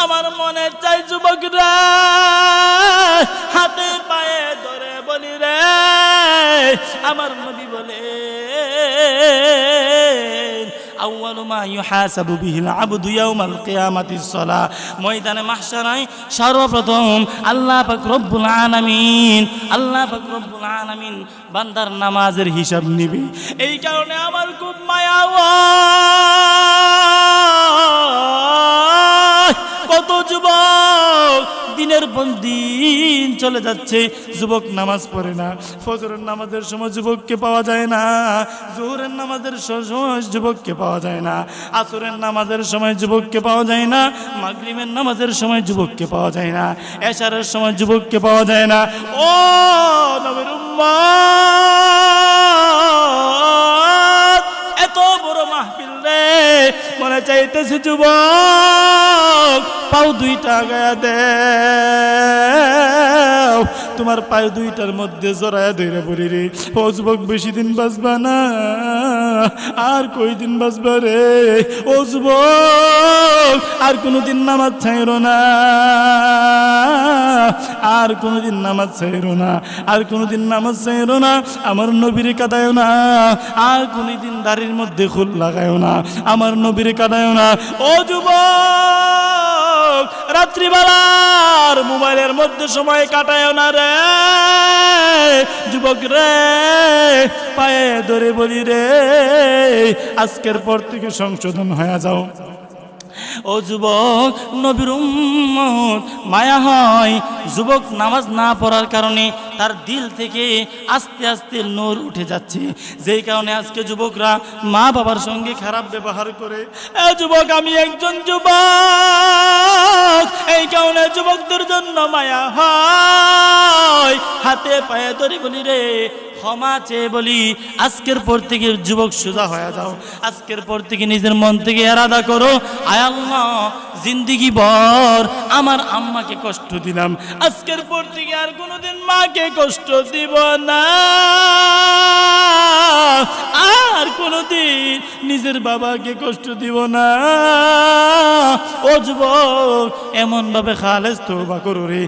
আমার মনে চাই যুবকরা হাতে পায়ে ধরে বলি রে, আমার নবী বলে আউয়ালু মা ইউহাসাবু বিহিল আবদু ইয়াউমাল কিয়ামাতিস সালাহ। ময়দানে মাহশারায় সর্বপ্রথম আল্লাহ পাক রব্বুল আলামিন বান্দার নামাজের হিসাব নিবে। এই কারণে আমার খুব মায়া কত যুবক দিনের পর দিন চলে যাচ্ছে, যুবক নামাজ পড়ে না। ফজরের নামাজের সময় যুবককে পাওয়া যায় না, জোহরের নামাজের সময় যুবককে পাওয়া যায় না, আসরের নামাজের সময় যুবককে পাওয়া যায় না, মাগরিবের নামাজের সময় যুবককে পাওয়া যায় না, এশারের সময় যুবককে পাওয়া যায় না। ও নবীর উম্মত, এত বড় মাহফিল রে, মনে চাইতেছে যুবক পাও দুইটা গায়া দে, তোমার পায়ে দুইটার মধ্যে জড়ায়া ধরে পড়ি রে। ও যুবক, বেশি দিন বাঁচবা না, আর কই দিন বাঁচবা রে। ও যুবক, আর কোনোদিন নামাজ ছাইরো না, আর কোনোদিন নামাজ ছাইরো না, আর কোনোদিন নামাজ ছাইরো না। আমার নবীর কাঁদায়ও না, আর কোনোদিন দাড়ির মধ্যে খুল লাগায়ও না, আমার নবীর কাঁদায়ও না। ও যুবক, রাত্রিবেলার মোবাইলের মধ্যে সময় কাটায়ও না রে। যুবক রে, পায়ে ধরে বলি রে, আজকের পর থেকে সংশোধন হয়ে যাও। ও যুবক, নবীর উম্মত মায়া হয়, যুবক নামাজ না পড়ার কারণে তার দিল থেকে আস্তে আস্তে নূর উঠে যাচ্ছে, যেই কারণে আজকে যুবকরা মা বাবার সঙ্গে খারাপ ব্যবহার করে। যুবক, আমি একজন যুবক, এই কারণে যুবকদের জন্য মায়া হয়, হাতে পায়ে ধরে বলি রে, ক্ষমা চেয়ে বলি, আজকের পর থেকে যুবক সোজা হয়ে যাও। আজকের পর থেকে নিজের মন থেকে এরাদা করো, আয় আল্লাহ, জিন্দিগি ভর আমার আম্মাকে কষ্ট দিলাম, আজকের পর থেকে আর কোনোদিন মাকে কষ্ট দিব না, আর কোনোদিন নিজের বাবাকে কষ্ট দিব না। ও যুবক, এমন ভাবে খালেস তওবা করো রে।